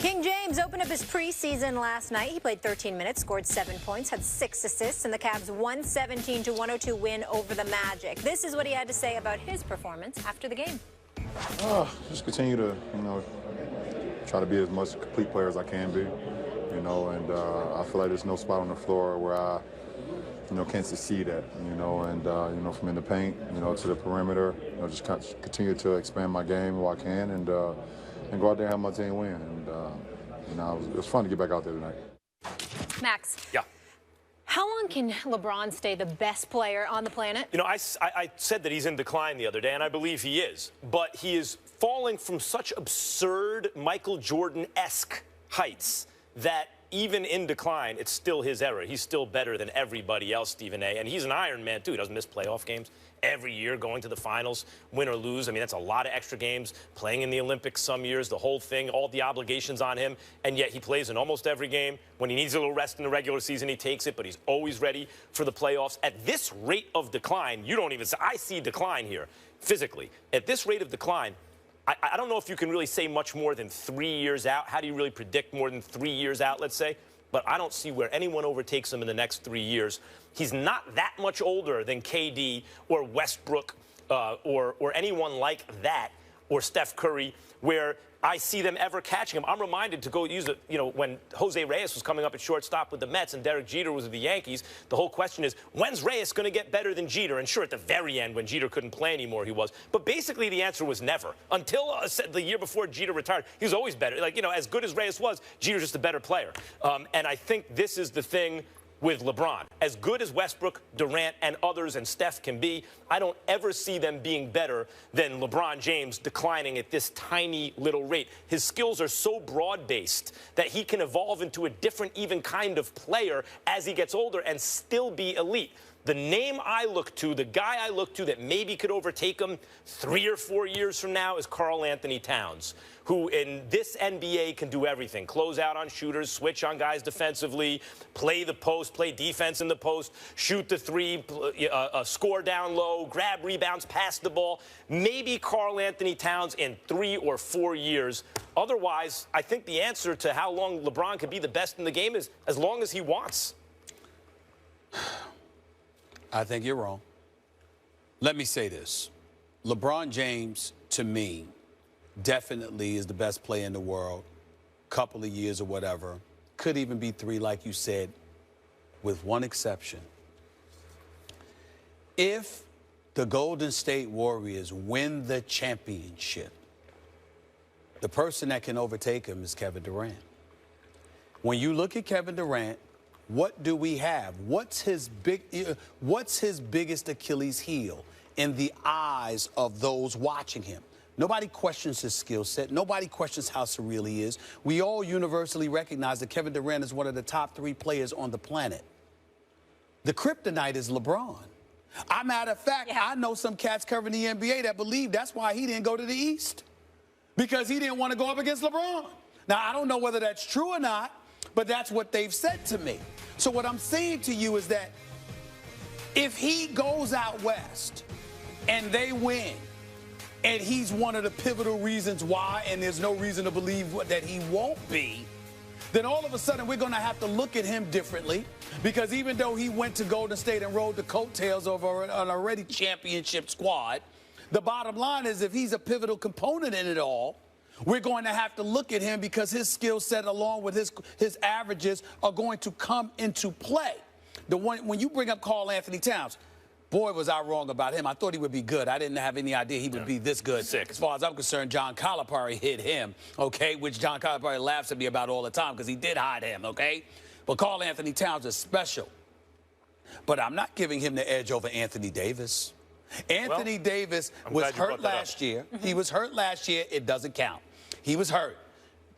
King James opened up his preseason last night. He played 13 minutes, scored 7 points, had 6 assists, and the Cavs' 117-102 win over the Magic. This is what he had to say about his performance after the game. Just continue to, try to be as much a complete player as I can be, and I feel like there's no spot on the floor where I, can't succeed at, from in the paint, to the perimeter, just continue to expand my game where I can and go out there and have my team win. And, it was fun to get back out there tonight. Max. Yeah. How long can LeBron stay the best player on the planet? I said that he's in decline the other day, and I believe he is. But he is falling from such absurd Michael Jordan-esque heights that even in decline, it's still his era. He's still better than everybody else, Stephen A. And he's an Iron Man, too. He doesn't miss playoff games every year, going to the finals, win or lose. I mean, that's a lot of extra games, playing in the Olympics some years, the whole thing, all the obligations on him. And yet he plays in almost every game. When he needs a little rest in the regular season, he takes it, but he's always ready for the playoffs. At this rate of decline, you don't even say, I see decline here physically. At this rate of decline, I don't know if you can really say much more than 3 years out. How do you really predict more than 3 years out, let's say? But I don't see where anyone overtakes him in the next 3 years. He's not that much older than KD or Westbrook or anyone like that, or Steph Curry, where I see them ever catching him. I'm reminded to go use it, when Jose Reyes was coming up at shortstop with the Mets and Derek Jeter was with the Yankees. The whole question is, when's Reyes going to get better than Jeter? And sure, at the very end, when Jeter couldn't play anymore, he was. But basically, the answer was never. Until the year before Jeter retired, he was always better. As good as Reyes was, Jeter's just a better player. And I think this is the thing with LeBron. As good as Westbrook, Durant, and others, and Steph can be, I don't ever see them being better than LeBron James declining at this tiny little rate. His skills are so broad-based that he can evolve into a different even kind of player as he gets older and still be elite. The name I look to, the guy I look to that maybe could overtake him 3 or 4 years from now is Karl Anthony Towns, who in this NBA can do everything. Close out on shooters, switch on guys defensively, play the post, play defense in the post, shoot the three, score down low, grab rebounds, pass the ball. Maybe Karl Anthony Towns in 3 or 4 years. Otherwise, I think the answer to how long LeBron could be the best in the game is as long as he wants. I think you're wrong. Let me say this. LeBron James, to me, definitely is the best player in the world. Couple of years or whatever. Could even be 3, like you said, with one exception. If the Golden State Warriors win the championship, the person that can overtake him is Kevin Durant. When you look at Kevin Durant, what do we have? What's his biggest Achilles heel in the eyes of those watching him? Nobody questions his skill set. Nobody questions how surreal he is. We all universally recognize that Kevin Durant is one of the top 3 players on the planet. The kryptonite is LeBron. Matter of fact, I know some cats covering the NBA that believe that's why he didn't go to the East, because he didn't want to go up against LeBron. Now, I don't know whether that's true or not, but that's what they've said to me. So what I'm saying to you is that if he goes out west and they win, and he's one of the pivotal reasons why, and there's no reason to believe that he won't be, then all of a sudden we're going to have to look at him differently, because even though he went to Golden State and rode the coattails of an already championship squad, the bottom line is if he's a pivotal component in it all, we're going to have to look at him because his skill set along with his averages are going to come into play. When you bring up Karl Anthony Towns, boy, was I wrong about him. I thought he would be good. I didn't have any idea he would be this good. Sick. As far as I'm concerned, John Calipari hit him, okay, which John Calipari laughs at me about all the time because he did hide him, okay? But Karl Anthony Towns is special. But I'm not giving him the edge over Anthony Davis. Anthony Davis was hurt last year. He was hurt last year. It doesn't count. He was hurt.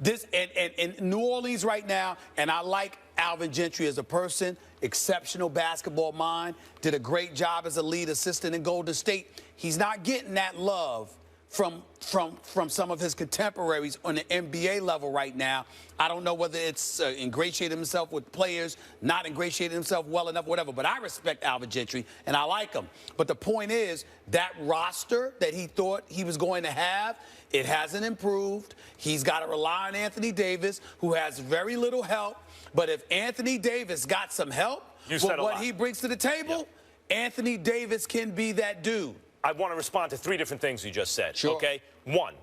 In New Orleans right now, and I like Alvin Gentry as a person, exceptional basketball mind, did a great job as a lead assistant in Golden State. He's not getting that love from some of his contemporaries on the NBA level right now. I don't know whether it's ingratiated himself with players, not ingratiated himself well enough, whatever. But I respect Alvin Gentry, and I like him. But the point is, that roster that he thought he was going to have, it hasn't improved. He's got to rely on Anthony Davis, who has very little help. But if Anthony Davis got some help with what he brings to the table, Anthony Davis can be that dude. I want to respond to 3 different things you just said. Sure. Okay. 1,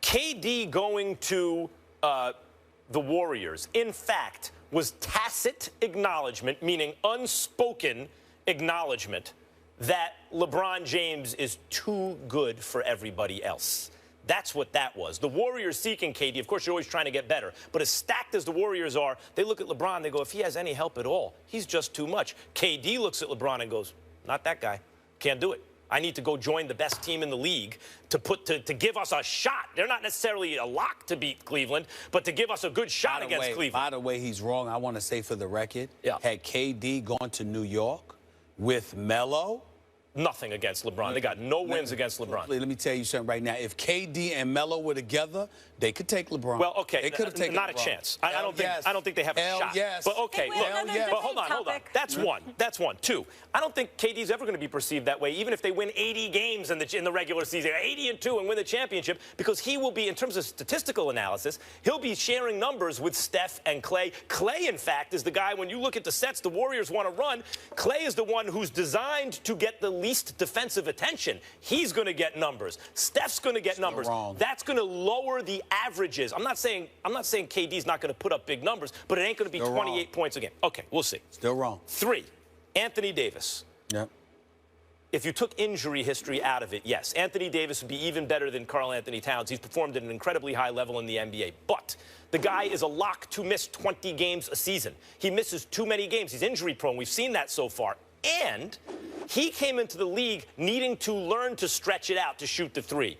KD going to the Warriors, in fact, was tacit acknowledgement, meaning unspoken acknowledgement, that LeBron James is too good for everybody else. That's what that was. The Warriors seeking KD, of course, you're always trying to get better. But as stacked as the Warriors are, they look at LeBron, they go, if he has any help at all, he's just too much. KD looks at LeBron and goes, not that guy. Can't do it. I need to go join the best team in the league to give us a shot. They're not necessarily a lock to beat Cleveland, but to give us a good shot against Cleveland. By the way, he's wrong. I want to say for the record, had KD gone to New York with Melo, nothing against LeBron. They got no wins against LeBron. Let me tell you something right now. If KD and Melo were together, they could take LeBron. Well, okay, they could have taken not LeBron. A chance. I don't think they have a shot. Yes. But okay, hey, look. But hold on. That's one. That's one. 2, I don't think KD's ever going to be perceived that way, even if they win 80 games in the regular season, 80-2, and win the championship, because he will be, in terms of statistical analysis, he'll be sharing numbers with Steph and Clay. Clay, in fact, is the guy, when you look at the sets the Warriors want to run, Clay is the one who's designed to get the least defensive attention. He's going to get numbers. Steph's going to get numbers. Wrong. That's going to lower the averages. I'm not saying KD's not going to put up big numbers, but it ain't going to be 28 points a game. Okay, we'll see. Still wrong. 3, Anthony Davis. Yep. If you took injury history out of it, yes, Anthony Davis would be even better than Karl Anthony Towns. He's performed at an incredibly high level in the NBA. But the guy is a lock to miss 20 games a season. He misses too many games. He's injury prone. We've seen that so far. And he came into the league needing to learn to stretch it out to shoot the 3.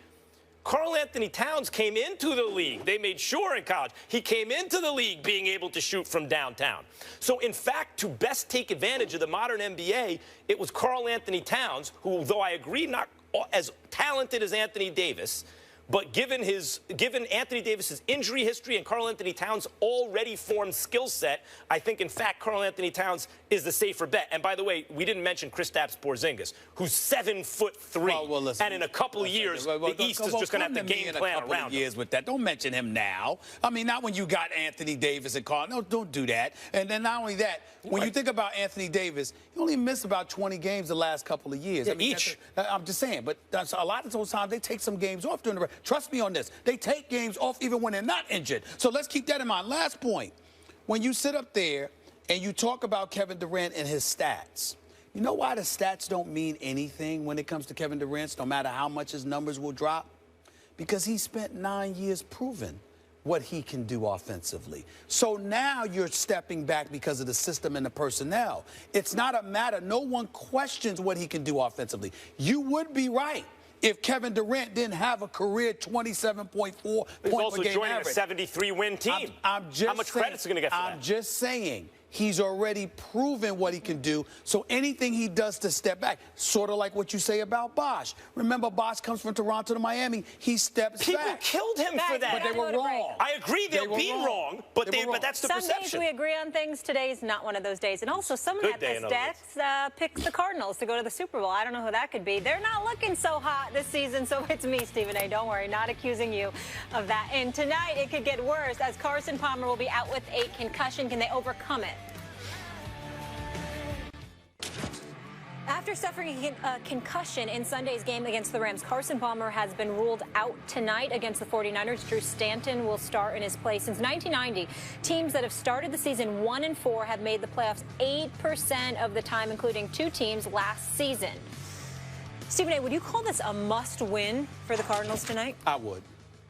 Karl Anthony Towns came into the league. They made sure in college he came into the league being able to shoot from downtown. So, in fact, to best take advantage of the modern NBA, it was Karl Anthony Towns, who, though I agree not as talented as Anthony Davis, but given Anthony Davis's injury history and Karl Anthony Towns' already formed skill set, I think, in fact, Karl Anthony Towns is the safer bet. And by the way, we didn't mention Kristaps Porzingis, who's 7'3", listen, and in a couple of years, the East is just going to have to game plan around him. With that, don't mention him now. I mean, not when you got Anthony Davis and Karl. No, don't do that. And then not only that, when you think about Anthony Davis, he only missed about 20 games the last couple of years. Yeah, I mean, each. I'm just saying, but a lot of those times they take some games off during the. Trust me on this. They take games off even when they're not injured. So let's keep that in mind. Last point. When you sit up there and you talk about Kevin Durant and his stats, you know why the stats don't mean anything when it comes to Kevin Durant, no matter how much his numbers will drop? Because he spent 9 years proving what he can do offensively. So now you're stepping back because of the system and the personnel. It's not a matter. No one questions what he can do offensively. You would be right if Kevin Durant didn't have a career 27.4 point per game average. He's also joining a 73-win team. How much credit is he going to get for that? I'm just saying. He's already proven what he can do. So anything he does to step back, sort of like what you say about Bosh. Remember, Bosh comes from Toronto to Miami. He steps back. People killed him for that. But they were wrong. I agree they'll be wrong, but that's the perception. Some days we agree on things. Today's not one of those days. And also, someone at this desk picks the Cardinals to go to the Super Bowl. I don't know who that could be. They're not looking so hot this season, so it's me, Stephen A. Don't worry, not accusing you of that. And tonight, it could get worse as Carson Palmer will be out with a concussion. Can they overcome it? After suffering a concussion in Sunday's game against the Rams, Carson Palmer has been ruled out tonight against the 49ers. Drew Stanton will start in his place. Since 1990, teams that have started the season 1-4 have made the playoffs 8% of the time, including 2 teams last season. Stephen A., would you call this a must-win for the Cardinals tonight? I would.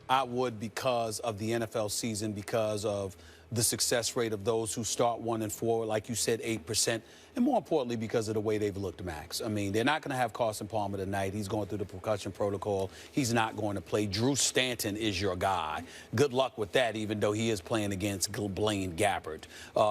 I would because of the NFL season, because of the success rate of those who start 1-4, like you said, 8%. And more importantly, because of the way they've looked, Max. I mean, they're not going to have Carson Palmer tonight. He's going through the concussion protocol. He's not going to play. Drew Stanton is your guy. Good luck with that, even though he is playing against Blaine Gabbert.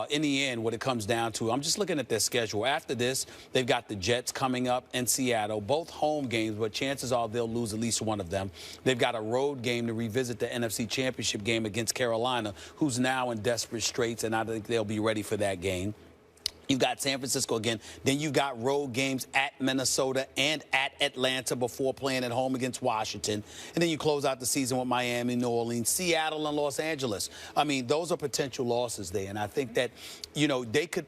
In the end, what it comes down to, I'm just looking at their schedule. After this, they've got the Jets coming up in Seattle, both home games, but chances are they'll lose at least one of them. They've got a road game to revisit the NFC Championship game against Carolina, who's now in desperate straits, and I think they'll be ready for that game. You've got San Francisco again. Then you've got road games at Minnesota and at Atlanta before playing at home against Washington. And then you close out the season with Miami, New Orleans, Seattle, and Los Angeles. I mean, those are potential losses there. And I think that, you know, they could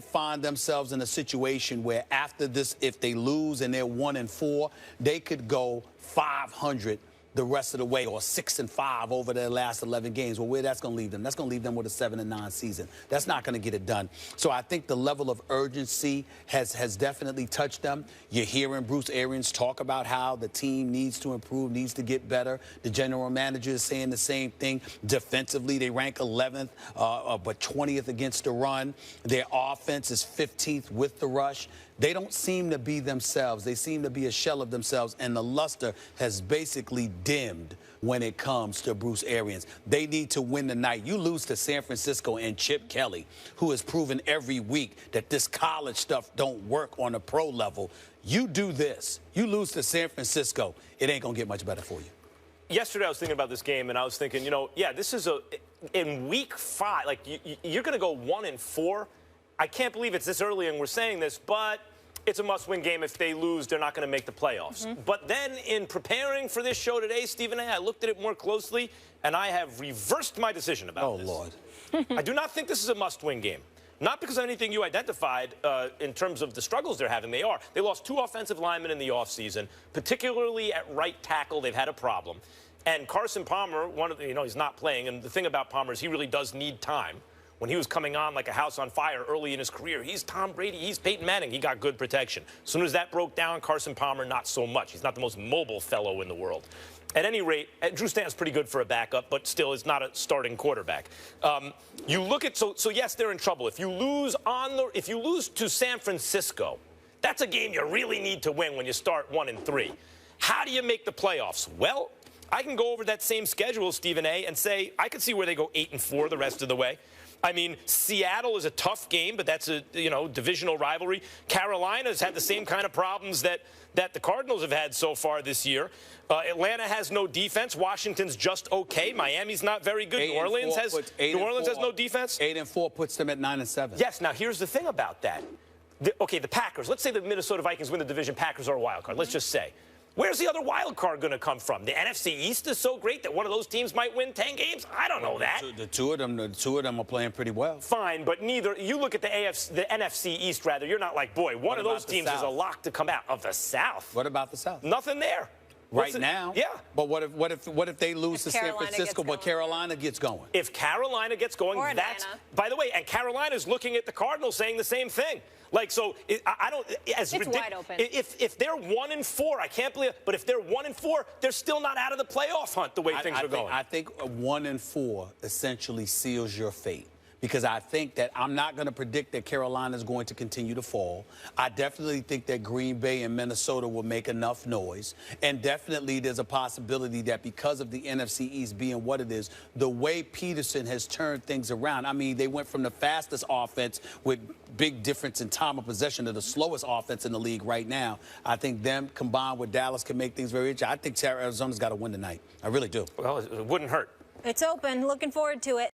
find themselves in a situation where after this, if they lose and they're 1-4, they could go 500 the rest of the way, or 6-5 over their last 11 games. Well, where that's going to leave them? That's going to leave them with a 7-9 season. That's not going to get it done. So I think the level of urgency has definitely touched them. You're hearing Bruce Arians talk about how the team needs to improve, needs to get better. The general manager is saying the same thing. Defensively, they rank 11th, but 20th against the run. Their offense is 15th with the rush. They don't seem to be themselves. They seem to be a shell of themselves, and the luster has basically dimmed when it comes to Bruce Arians. They need to win tonight. You lose to San Francisco and Chip Kelly, who has proven every week that this college stuff don't work on a pro level. You do this. You lose to San Francisco, it ain't going to get much better for you. Yesterday I was thinking about this game, and I was thinking, you know, yeah, this is in week 5, like you're going to go 1-4. I can't believe it's this early and we're saying this, but it's a must-win game. If they lose, they're not going to make the playoffs. But then in preparing for this show today, Stephen A., I looked at it more closely, and I have reversed my decision about this. Oh, Lord. I do not think this is a must-win game. Not because of anything you identified in terms of the struggles they're having. They are. They lost 2 offensive linemen in the offseason, particularly at right tackle. They've had a problem. And Carson Palmer, he's not playing. And the thing about Palmer is he really does need time. When he was coming on like a house on fire early in his career, he's Tom Brady, he's Peyton Manning. He got good protection. As soon as that broke down, Carson Palmer, not so much. He's not the most mobile fellow in the world. At any rate, Drew Stanton's pretty good for a backup, but still is not a starting quarterback. You look at so yes, they're in trouble. If you lose to San Francisco, that's a game you really need to win when you start 1-3. How do you make the playoffs? Well, I can go over that same schedule, Stephen A., and say I can see where they go 8-4 the rest of the way. I mean, Seattle is a tough game, but that's a divisional rivalry. Carolina's had the same kind of problems that the Cardinals have had so far this year. Atlanta has no defense. Washington's just okay. Miami's not very good. New Orleans has no defense. 8-4 puts them at 9-7. Yes. Now here's the thing about that. The Packers. Let's say the Minnesota Vikings win the division. Packers are a wild card. Let's just say. Where's the other wild card going to come from? The NFC East is so great that one of those teams might win 10 games? I don't know that. The two of them are playing pretty well. Fine, but neither. You look at the NFC East, rather. You're not like, boy, one of those teams is a lock to come out of the South. What about the South? Nothing there. Right now? Yeah. But what if they lose to San Francisco, but Carolina gets going? If Carolina gets going, that's, by the way, and Carolina's looking at the Cardinals saying the same thing. Like, so I don't, as it's wide open. If they're 1-4, I can't believe it, but if they're 1-4, they're still not out of the playoff hunt the way things are going. I think 1-4 essentially seals your fate. Because I think that I'm not going to predict that Carolina is going to continue to fall. I definitely think that Green Bay and Minnesota will make enough noise. And definitely there's a possibility that because of the NFC East being what it is, the way Peterson has turned things around. I mean, they went from the fastest offense with big difference in time of possession to the slowest offense in the league right now. I think them combined with Dallas can make things very interesting. I think Arizona's got to win tonight. I really do. Well, it wouldn't hurt. It's open. Looking forward to it.